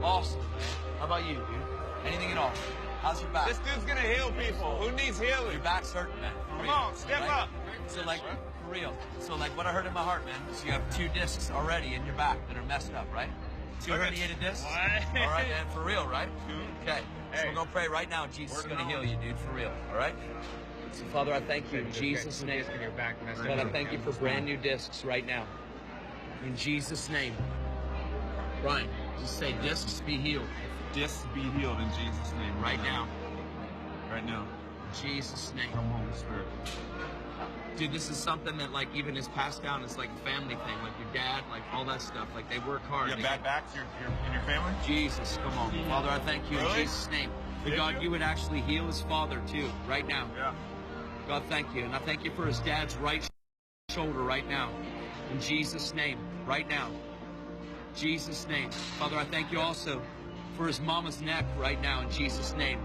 Awesome, man. How about you, dude? Anything at all? How's your back? This dude's gonna heal people. Who needs healing? Your back's hurting, man. Come on, step up. So, like, for real. So, like, what I heard in my heart, man, is you have 2 discs already in your back that are messed up, right? 2 herniated discs? What? All right, man, for real, right? Okay. So we're going to pray right now. Jesus is going to heal you, dude, for real. All right? So, Father, I thank you in Jesus' name. God, I thank you for brand new discs right now. In Jesus' name. Brian, just say, discs be healed. Discs be healed in Jesus' name. Right now. Right now. In Jesus' name. Come Holy Spirit. Dude, this is something that, like, even is passed down. It's like a family thing. Like your dad, like all that stuff. Like, they work hard. You have bad backs in your family? Jesus, come on. Father, I thank you in Jesus' name. That God, you would actually heal his father, too, right now. Yeah. God, thank you. And I thank you for his dad's right shoulder right now. In Jesus' name, right now. Jesus' name. Father, I thank you also for his mama's neck right now, in Jesus' name.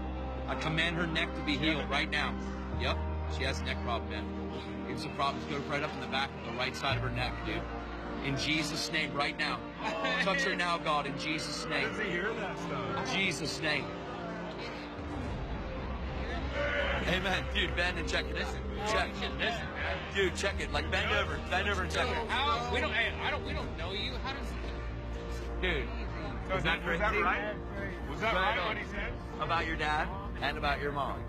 I command her neck to be healed right now. Yep, she has a neck problem, man. Give some problems. Go right up in the back of the right side of her neck, dude. In Jesus' name, right now. Touch her now, God, in Jesus' name. Does he hear that stuff? Jesus' name. Amen. Dude, bend and check it. Check. Dude, check it. Like, bend over and check it. How? We don't know you. How does? Dude. Was that right? Was that right what he said? About your dad and about your mom.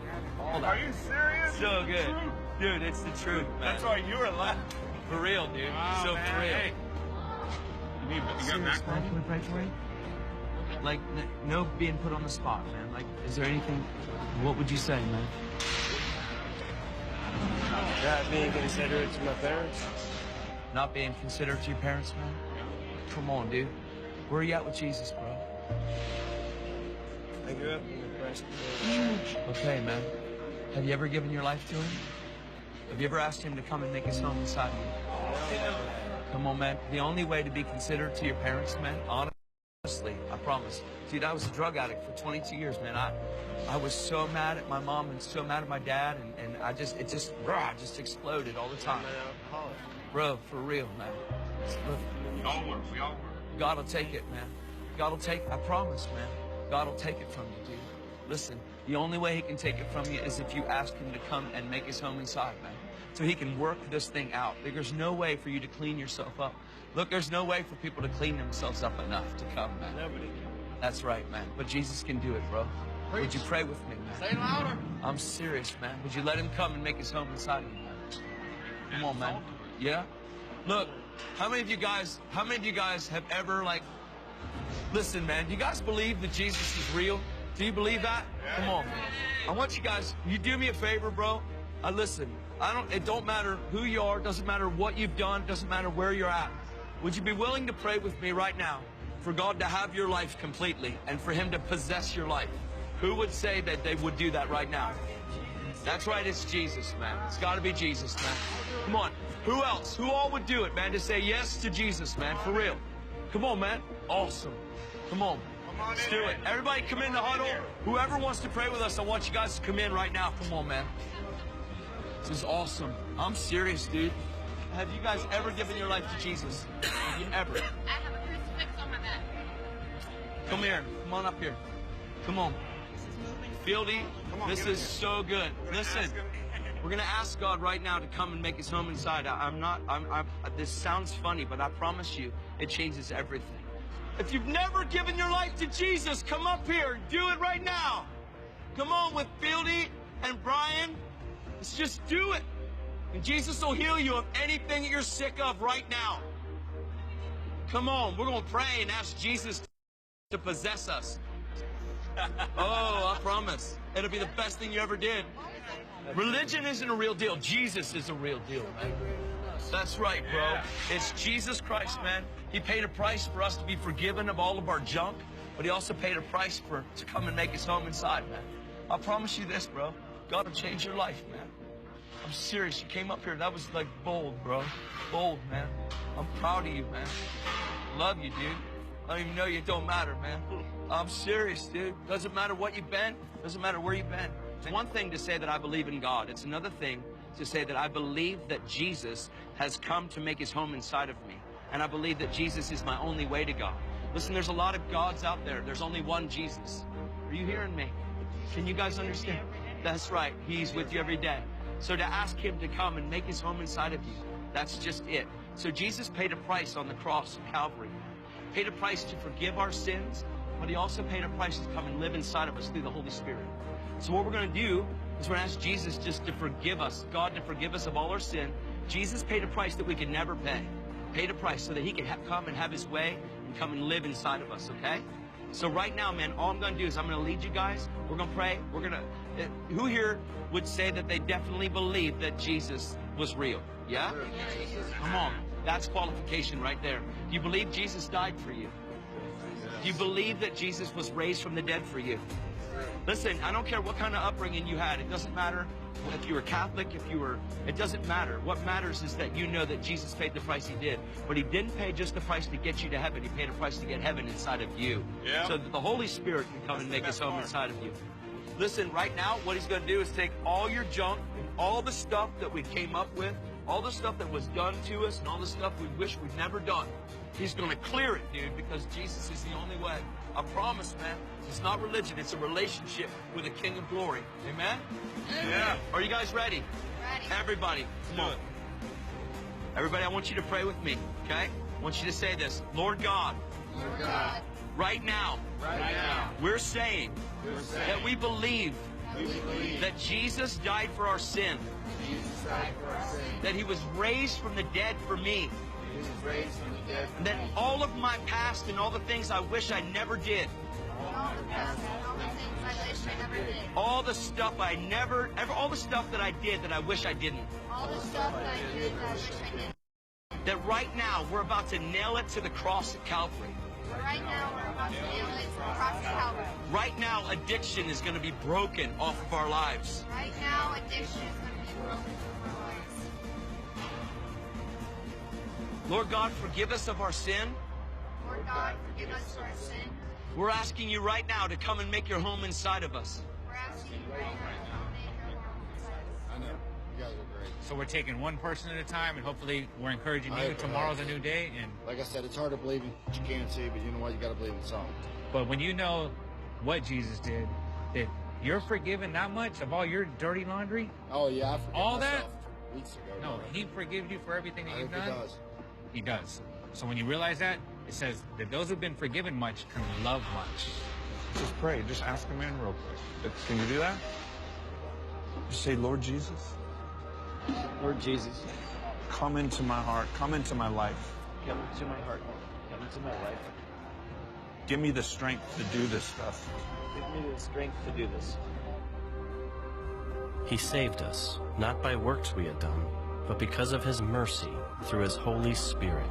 All that. Are you serious? So good. Dude, it's the truth, man. That's why you were left. For real, dude. Wow, so man. for real. Hey. You got back Can we pray for you? Like, no being put on the spot, man. Like, is there anything, what would you say, man? Not being considerate to my parents. Not being considerate to your parents, man? Come on, dude. Where are you at with Jesus, bro? I grew up in the Presbyterian church. Okay, man. Have you ever given your life to him? Have you ever asked him to come and make his home inside of you? Come on, man. The only way to be considerate to your parents, man, honestly, I promise. Dude, I was a drug addict for 22 years, man. I was so mad at my mom and so mad at my dad, and it just exploded all the time. Bro, for real, man. We all were. God will take it, man. God will take it. I promise, man. God will take it from you, dude. Listen, the only way he can take it from you is if you ask him to come and make his home inside, man. So he can work this thing out. There's no way for you to clean yourself up. Look, there's no way for people to clean themselves up enough to come, man. Nobody can. That's right, man. But Jesus can do it, bro. Would you pray with me, man? Say louder. I'm serious, man. Would you let him come and make his home inside of you, man? Come on, man. Yeah? Look, how many of you guys have ever, like, listen, man, do you guys believe that Jesus is real? Do you believe that? Come on, man. I want you guys, you do me a favor, bro. Listen, it don't matter who you are, doesn't matter what you've done, doesn't matter where you're at. Would you be willing to pray with me right now for God to have your life completely and for him to possess your life? Who would say that they would do that right now? That's right, it's Jesus, man. It's got to be Jesus, man. Come on. Who else? Who all would do it, man, to say yes to Jesus, man, for real? Come on, man. Awesome. Come on. Let's do it. Everybody come in the huddle. Whoever wants to pray with us, I want you guys to come in right now. Come on, man. This is awesome. I'm serious, dude. Have you guys ever given your life to Jesus? Have you ever? I have a crucifix on my back. Come here. Come on up here. Come on. Fieldy, this is so good. Listen, we're going to ask God right now to come and make his home inside. This sounds funny, but I promise you, it changes everything. If you've never given your life to Jesus, come up here and do it right now. Come on with Fieldy and Brian. Let's just do it. And Jesus will heal you of anything that you're sick of right now. Come on, we're going to pray and ask Jesus to possess us. Oh, I promise. It'll be the best thing you ever did. Religion isn't a real deal. Jesus is a real deal, man. That's right, bro. It's Jesus Christ, man. He paid a price for us to be forgiven of all of our junk, but he also paid a price to come and make his home inside, man. I promise you this, bro. God will change your life, man. I'm serious. You came up here. That was like bold, bro. Bold, man. I'm proud of you, man. Love you, dude. I don't even know you. It don't matter, man. I'm serious, dude. Doesn't matter what you've been. Doesn't matter where you've been. It's one thing to say that I believe in God. It's another thing to say that I believe that Jesus has come to make his home inside of me. And I believe that Jesus is my only way to God. Listen, there's a lot of gods out there. There's only one Jesus. Are you hearing me? Can you guys understand? That's right. He's with you every day. So to ask him to come and make his home inside of you, that's just it. So Jesus paid a price on the cross of Calvary. Paid a price to forgive our sins, but he also paid a price to come and live inside of us through the Holy Spirit. So what we're going to do is we're going to ask Jesus just to forgive us, God to forgive us of all our sin. Jesus paid a price that we could never pay. Paid a price so that he could come and have his way and come and live inside of us, okay? So right now, man, all I'm going to do is I'm going to lead you guys. We're going to pray. We're going to... Who here would say that they definitely believe that Jesus was real? Yeah? Come on. That's qualification right there. Do you believe Jesus died for you? Do you believe that Jesus was raised from the dead for you? Listen, I don't care what kind of upbringing you had. It doesn't matter if you were Catholic, it doesn't matter. What matters is that you know that Jesus paid the price he did. But he didn't pay just the price to get you to heaven. He paid a price to get heaven inside of you. Yeah. So that the Holy Spirit can come and make his home inside of you. Listen, right now, what he's going to do is take all your junk and all the stuff that we came up with, all the stuff that was done to us, and all the stuff we wish we'd never done. He's going to clear it, dude, because Jesus is the only way. I promise, man. It's not religion. It's a relationship with the King of Glory. Amen? Yeah. Are you guys ready? Ready. Everybody, come on. Everybody, I want you to pray with me, okay? I want you to say this. Lord God. Lord God. Right now. We're saying that we believe that Jesus died for our sin. That he was raised from the dead for me. And that all of my past and all the things I wish I never did. All the stuff all the stuff that I did that I wish I didn't. All the stuff that I did that I wish I didn't. That right now we're about to nail it to the cross at Calvary. Right now we're about to nail it to the cross of Calvary. Right now addiction is going to be broken off of our lives. Right now addiction is going to be broken from our lives. Lord God, forgive us of our sin. Lord God, forgive us for our sin. We're asking you right now to come and make your home inside of us. We're asking you right now to come make your home inside of us. I know. You guys are great. So we're taking one person at a time, and hopefully we're encouraging you. Tomorrow's a new day, and Like I said, it's hard to believe in what you can't see, but you know what? You got to believe in something. but when you know what Jesus did, that you're forgiven that much of all your dirty laundry. Oh, yeah. I forgave All that? myself weeks ago. No, he forgives you for everything that I you've hope done. he does. He does. So when you realize that, it says that those who've been forgiven much can love much. Just pray. Just ask him in real quick. Can you do that? Just say, Lord Jesus, Lord Jesus, come into my heart. Come into my life. come into my heart. Come into my life. Give me the strength to do this stuff. Give me the strength to do this. He saved us, not by works we had done, but because of his mercy through his Holy Spirit.